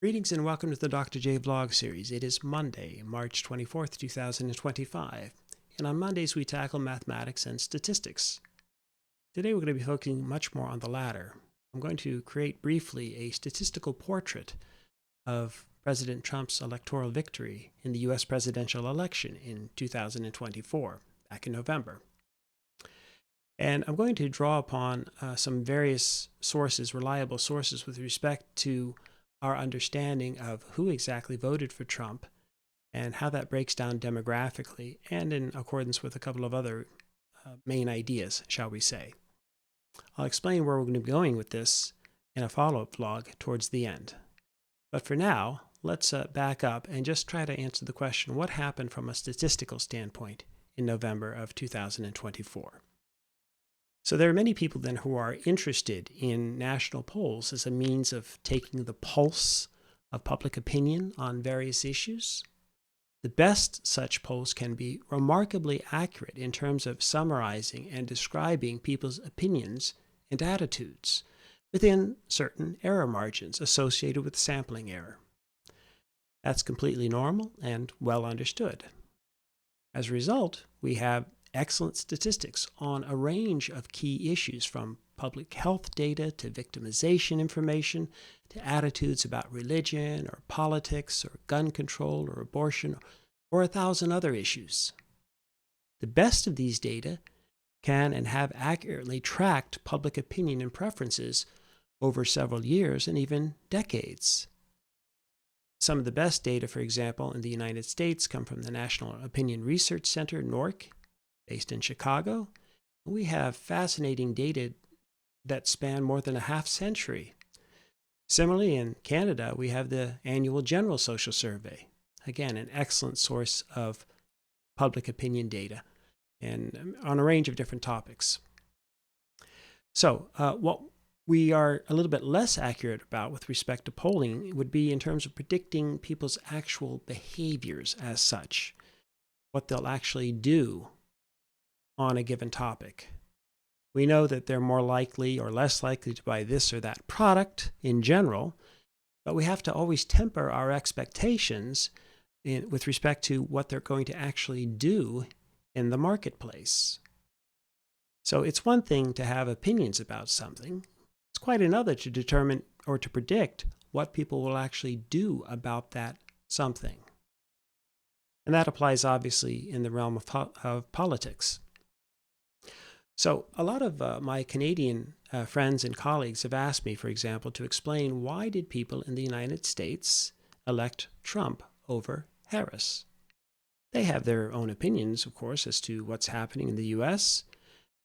Greetings and welcome to the Dr. J Vlog series. It is Monday, March 24th, 2025. And on Mondays, we tackle mathematics and statistics. Today, we're going to be focusing much more on the latter. I'm going to create briefly a statistical portrait of President Trump's electoral victory in the U.S. presidential election in 2024, back in November. And I'm going to draw upon some various sources, reliable sources, with respect to our understanding of who exactly voted for Trump and how that breaks down demographically and in accordance with a couple of other main ideas, shall we say. I'll explain where we're going to be going with this in a follow-up vlog towards the end. But for now, let's back up and just try to answer the question, what happened from a statistical standpoint in November of 2024? So there are many people then who are interested in national polls as a means of taking the pulse of public opinion on various issues. The best such polls can be remarkably accurate in terms of summarizing and describing people's opinions and attitudes within certain error margins associated with sampling error. That's completely normal and well understood. As a result, we have excellent statistics on a range of key issues, from public health data to victimization information to attitudes about religion or politics or gun control or abortion or 1,000 other issues. The best of these data can and have accurately tracked public opinion and preferences over several years and even decades. Some of the best data, for example, in the United States come from the National Opinion Research Center, NORC, based in Chicago. We have fascinating data that span more than a half century. Similarly, in Canada, we have the annual General Social Survey. Again, an excellent source of public opinion data and on a range of different topics. So what we are a little bit less accurate about with respect to polling would be in terms of predicting people's actual behaviors as such, what they'll actually do on a given topic. We know that they're more likely or less likely to buy this or that product in general, but we have to always temper our expectations with respect to what they're going to actually do in the marketplace. So it's one thing to have opinions about something. It's quite another to determine or to predict what people will actually do about that something. And that applies obviously in the realm of politics. So a lot of my Canadian friends and colleagues have asked me, for example, to explain why did people in the United States elect Trump over Harris. They have their own opinions, of course, as to what's happening in the U.S.,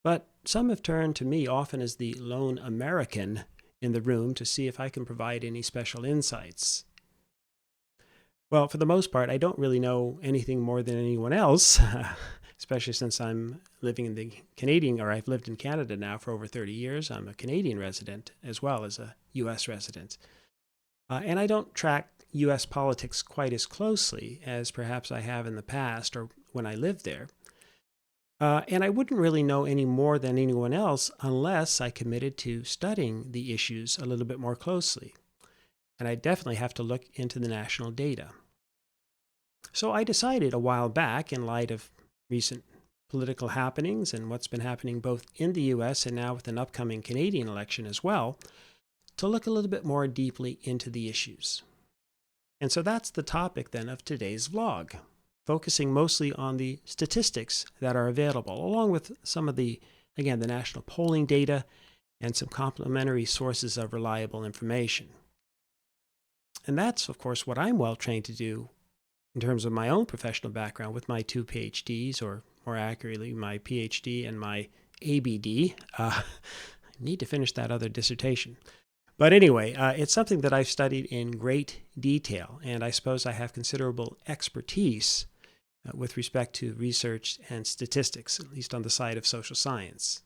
but some have turned to me, often as the lone American in the room, to see if I can provide any special insights. Well, for the most part, I don't really know anything more than anyone else, especially since I'm living in the Canadian, or I've lived in Canada now for over 30 years. I'm a Canadian resident as well as a U.S. resident. And I don't track U.S. politics quite as closely as perhaps I have in the past or when I lived there. And I wouldn't really know any more than anyone else unless I committed to studying the issues a little bit more closely. And I definitely have to look into the national data. So I decided a while back, in light of recent political happenings and what's been happening both in the U.S. and now with an upcoming Canadian election as well, to look a little bit more deeply into the issues. And so that's the topic then of today's vlog, focusing mostly on the statistics that are available, along with some of the national polling data and some complementary sources of reliable information. And that's, of course, what I'm well trained to do in terms of my own professional background with my 2 PhDs, or more accurately, my PhD and my ABD. I need to finish that other dissertation. But anyway, it's something that I've studied in great detail, and I suppose I have considerable expertise with respect to research and statistics, at least on the side of social science.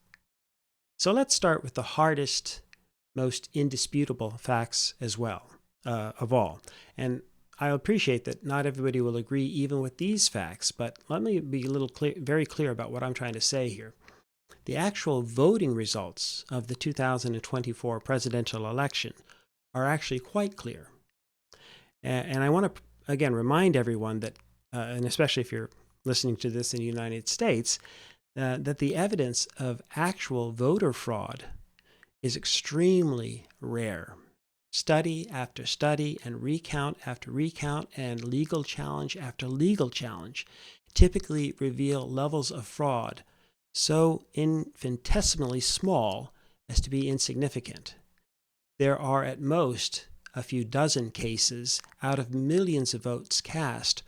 So let's start with the hardest, most indisputable facts as well, of all. And I appreciate that not everybody will agree even with these facts, but let me be very clear about what I'm trying to say here. The actual voting results of the 2024 presidential election are actually quite clear. And I want to, again, remind everyone that, and especially if you're listening to this in the United States, that the evidence of actual voter fraud is extremely rare. Study after study and recount after recount and legal challenge after legal challenge typically reveal levels of fraud so infinitesimally small as to be insignificant. There are at most a few dozen cases out of millions of votes cast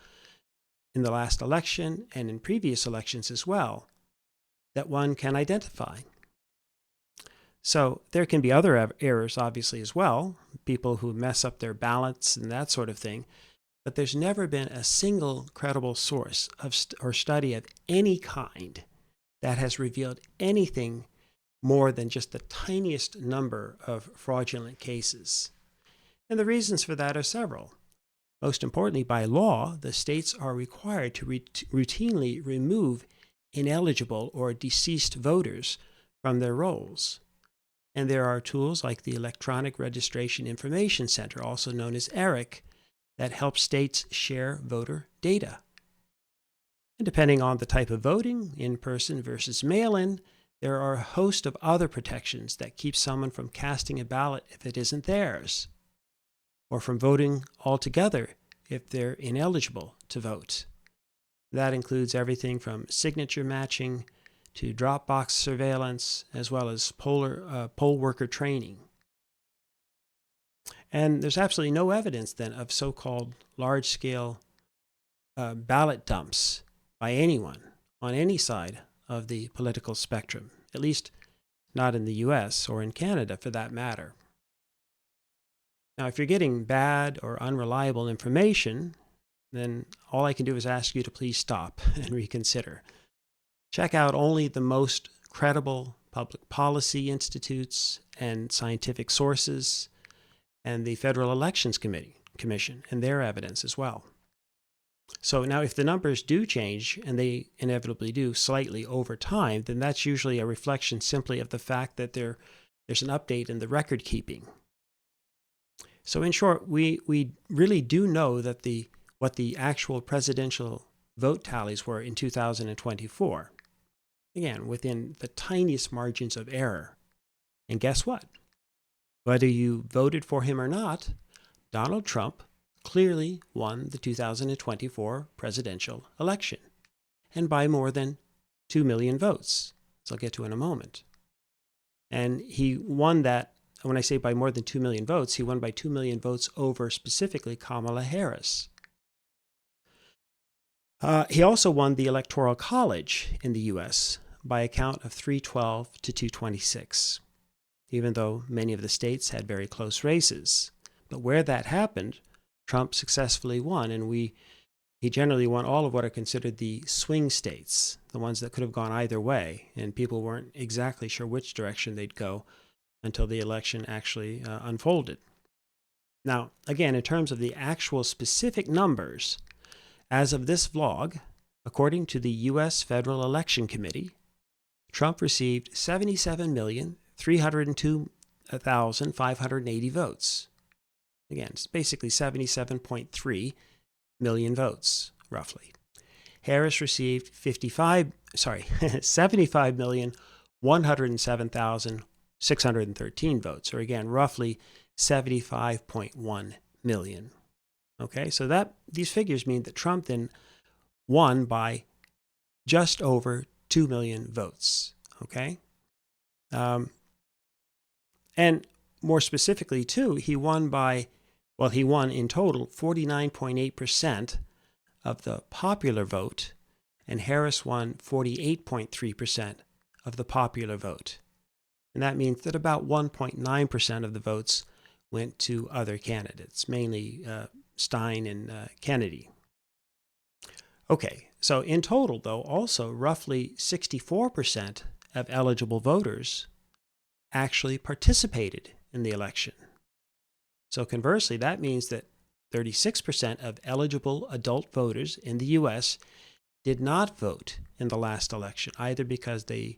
in the last election and in previous elections as well that one can identify. So there can be other errors, obviously, as well, people who mess up their ballots and that sort of thing, but there's never been a single credible source or study of any kind that has revealed anything more than just the tiniest number of fraudulent cases. And the reasons for that are several. Most importantly, by law, the states are required to routinely remove ineligible or deceased voters from their rolls. And there are tools like the Electronic Registration Information Center, also known as ERIC, that help states share voter data. And depending on the type of voting, in-person versus mail-in, there are a host of other protections that keep someone from casting a ballot if it isn't theirs, or from voting altogether if they're ineligible to vote. That includes everything from signature matching to drop box surveillance, as well as poll worker training. And there's absolutely no evidence then of so-called large-scale ballot dumps by anyone on any side of the political spectrum, at least not in the US or in Canada for that matter. Now, if you're getting bad or unreliable information, then all I can do is ask you to please stop and reconsider. Check out only the most credible public policy institutes and scientific sources and the Federal Elections Commission and their evidence as well. So now if the numbers do change, and they inevitably do slightly over time, then that's usually a reflection simply of the fact that there's an update in the record keeping. So in short, we really do know that what the actual presidential vote tallies were in 2024. Again, within the tiniest margins of error. And guess what? Whether you voted for him or not, Donald Trump clearly won the 2024 presidential election, and by more than 2 million votes, as I'll get to in a moment. And he won that, when I say by more than 2 million votes, he won by 2 million votes over specifically Kamala Harris. He also won the Electoral College in the U.S. by a count of 312 to 226, even though many of the states had very close races. But where that happened, Trump successfully won, and he generally won all of what are considered the swing states, the ones that could have gone either way, and people weren't exactly sure which direction they'd go until the election actually unfolded. Now, again, in terms of the actual specific numbers, as of this vlog, according to the U.S. Federal Election Committee, Trump received 77,302,580 votes. Again, it's basically 77.3 million votes, roughly. Harris received 75,107,613 votes, or again, roughly 75.1 million. Okay, so these figures mean that Trump then won by just over 2 million votes. Okay, and more specifically, too, he won in total 49.8% of the popular vote, and Harris won 48.3% of the popular vote. And that means that about 1.9% of the votes went to other candidates, mainly Stein and Kennedy. Okay, so in total, though, also roughly 64% of eligible voters actually participated in the election. So conversely, that means that 36% of eligible adult voters in the U.S. did not vote in the last election, either because they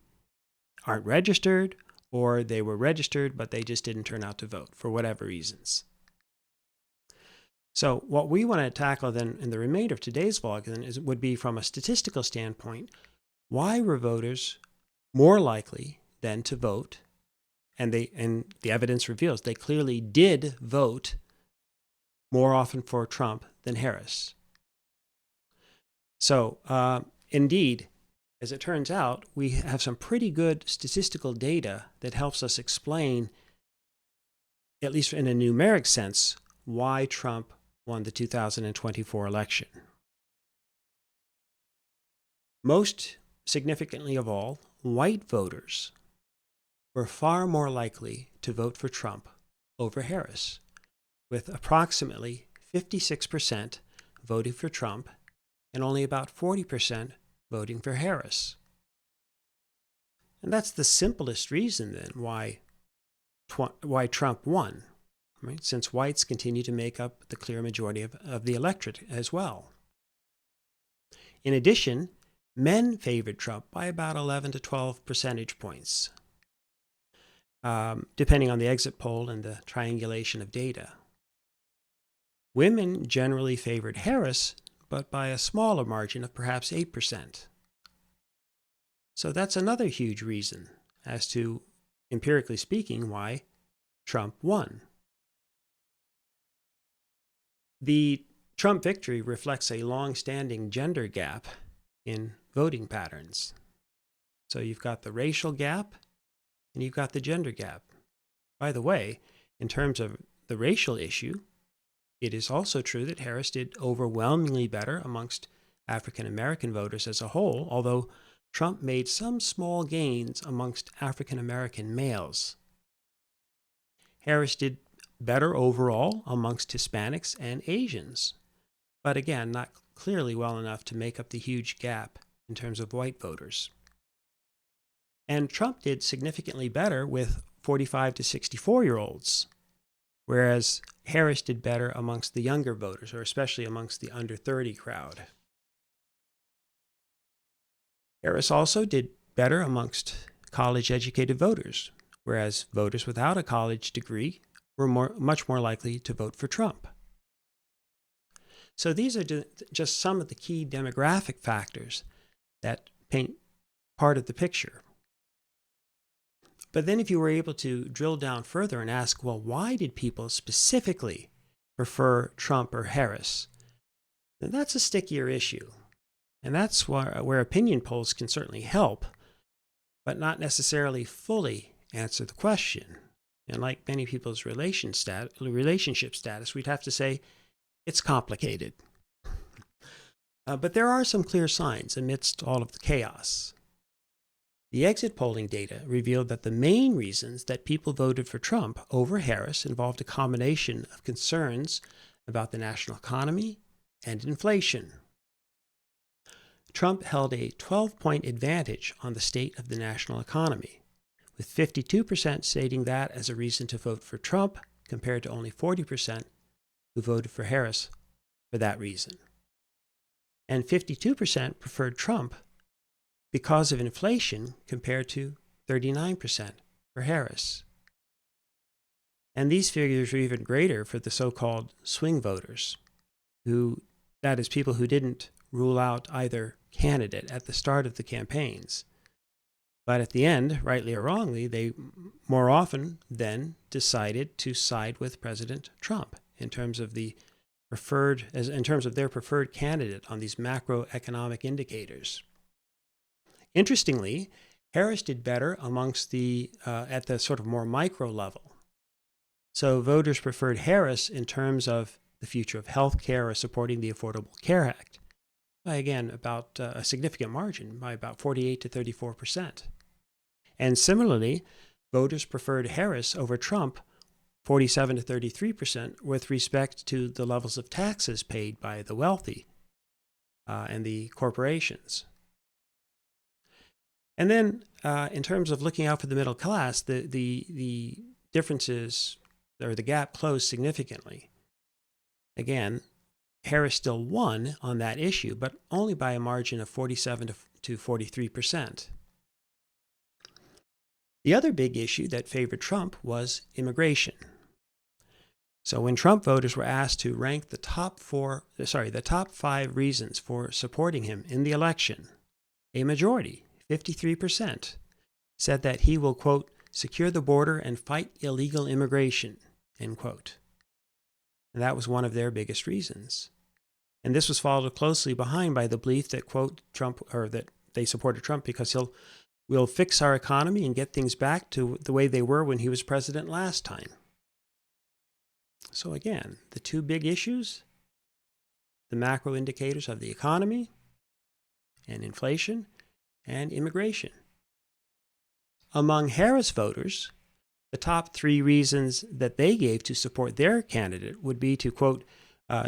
aren't registered or they were registered, but they just didn't turn out to vote for whatever reasons. So what we want to tackle then in the remainder of today's vlog then would be from a statistical standpoint, why were voters more likely then to vote? And the evidence reveals they clearly did vote more often for Trump than Harris. So indeed, as it turns out, we have some pretty good statistical data that helps us explain, at least in a numeric sense, why Trump won the 2024 election. Most significantly of all, white voters were far more likely to vote for Trump over Harris, with approximately 56% voting for Trump and only about 40% voting for Harris. And that's the simplest reason then why Trump won, right? Since whites continue to make up the clear majority of the electorate as well. In addition, men favored Trump by about 11 to 12 percentage points, depending on the exit poll and the triangulation of data. Women generally favored Harris, but by a smaller margin of perhaps 8%. So that's another huge reason as to, empirically speaking, why Trump won. The Trump victory reflects a long-standing gender gap in voting patterns. So you've got the racial gap and you've got the gender gap. By the way, in terms of the racial issue, it is also true that Harris did overwhelmingly better amongst African American voters as a whole, although Trump made some small gains amongst African American males. Harris did better overall amongst Hispanics and Asians, but again, not clearly well enough to make up the huge gap in terms of white voters. And Trump did significantly better with 45 to 64-year-olds, whereas Harris did better amongst the younger voters, or especially amongst the under 30 crowd. Harris also did better amongst college-educated voters, whereas voters without a college degree were much more likely to vote for Trump. So these are just some of the key demographic factors that paint part of the picture. But then if you were able to drill down further and ask, well, why did people specifically prefer Trump or Harris? Then that's a stickier issue. And that's where opinion polls can certainly help, but not necessarily fully answer the question. And like many people's relationship status, we'd have to say it's complicated. But there are some clear signs amidst all of the chaos. The exit polling data revealed that the main reasons that people voted for Trump over Harris involved a combination of concerns about the national economy and inflation. Trump held a 12-point advantage on the state of the national economy, with 52% stating that as a reason to vote for Trump, compared to only 40% who voted for Harris for that reason. And 52% preferred Trump because of inflation, compared to 39% for Harris. And these figures are even greater for the so-called swing voters, that is, people who didn't rule out either candidate at the start of the campaigns. But at the end, rightly or wrongly, they more often then decided to side with President Trump in terms of their preferred candidate on these macroeconomic indicators. Interestingly, Harris did better amongst at the sort of more micro level. So voters preferred Harris in terms of the future of health care or supporting the Affordable Care Act by, again, about a significant margin, by about 48 to 34%. And similarly, voters preferred Harris over Trump 47 to 33% with respect to the levels of taxes paid by the wealthy and the corporations. And then in terms of looking out for the middle class, the differences, or the gap, closed significantly. Again, Harris still won on that issue, but only by a margin of 47 to 43%. The other big issue that favored Trump was immigration. So when Trump voters were asked to rank the top 5 reasons for supporting him in the election, a majority, 53%, said that he will, quote, secure the border and fight illegal immigration, end quote. And that was one of their biggest reasons. And this was followed closely behind by the belief that, quote, that they supported Trump because we'll fix our economy and get things back to the way they were when he was president last time. So again, the two big issues, the macro indicators of the economy and inflation and immigration. Among Harris voters, the top 3 reasons that they gave to support their candidate would be to, quote,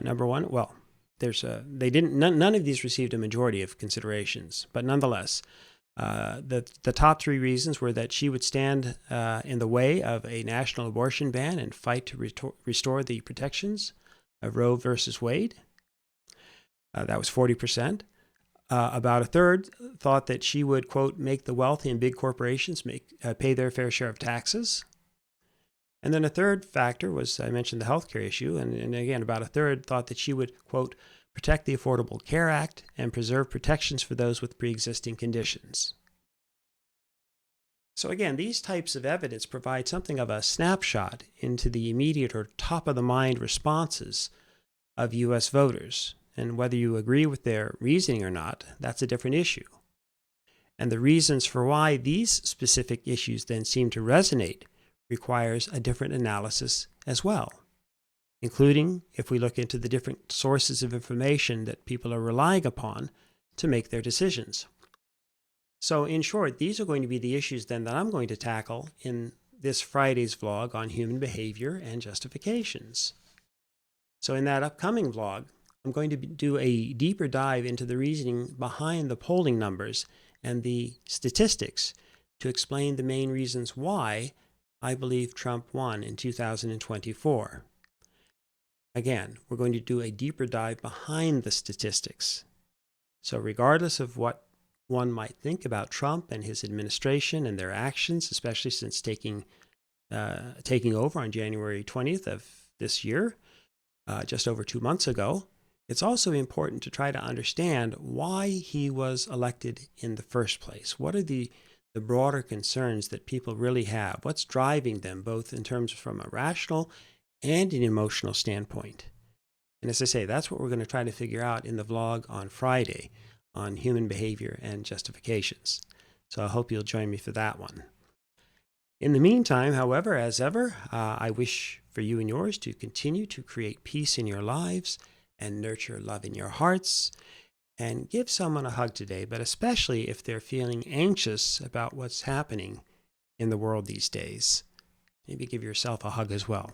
number one, well, none of these received a majority of considerations, but nonetheless, the top 3 reasons were that she would stand in the way of a national abortion ban and fight to restore the protections of Roe versus Wade. That was 40%. About a third thought that she would, quote, make the wealthy and big corporations pay their fair share of taxes. And then a third factor was, I mentioned the healthcare issue, and again, about a third thought that she would, quote, protect the Affordable Care Act and preserve protections for those with pre-existing conditions. So again, these types of evidence provide something of a snapshot into the immediate or top-of-the-mind responses of U.S. voters. And whether you agree with their reasoning or not, that's a different issue. And the reasons for why these specific issues then seem to resonate requires a different analysis as well, including if we look into the different sources of information that people are relying upon to make their decisions. So in short, these are going to be the issues then that I'm going to tackle in this Friday's vlog on human behavior and justifications. So in that upcoming vlog, I'm going to do a deeper dive into the reasoning behind the polling numbers and the statistics to explain the main reasons why I believe Trump won in 2024. Again, we're going to do a deeper dive behind the statistics. So regardless of what one might think about Trump and his administration and their actions, especially since taking over on January 20th of this year, just over 2 months ago, it's also important to try to understand why he was elected in the first place. What are the broader concerns that people really have? What's driving them, both in terms from a rational and an emotional standpoint? And as I say, that's what we're going to try to figure out in the vlog on Friday on human behavior and justifications. So I hope you'll join me for that one. In the meantime, however, as ever, I wish for you and yours to continue to create peace in your lives and nurture love in your hearts, and give someone a hug today, but especially if they're feeling anxious about what's happening in the world these days. Maybe give yourself a hug as well.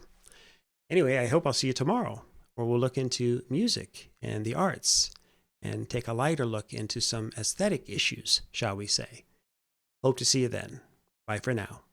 Anyway, I hope I'll see you tomorrow, where we'll look into music and the arts and take a lighter look into some aesthetic issues, shall we say. Hope to see you then. Bye for now.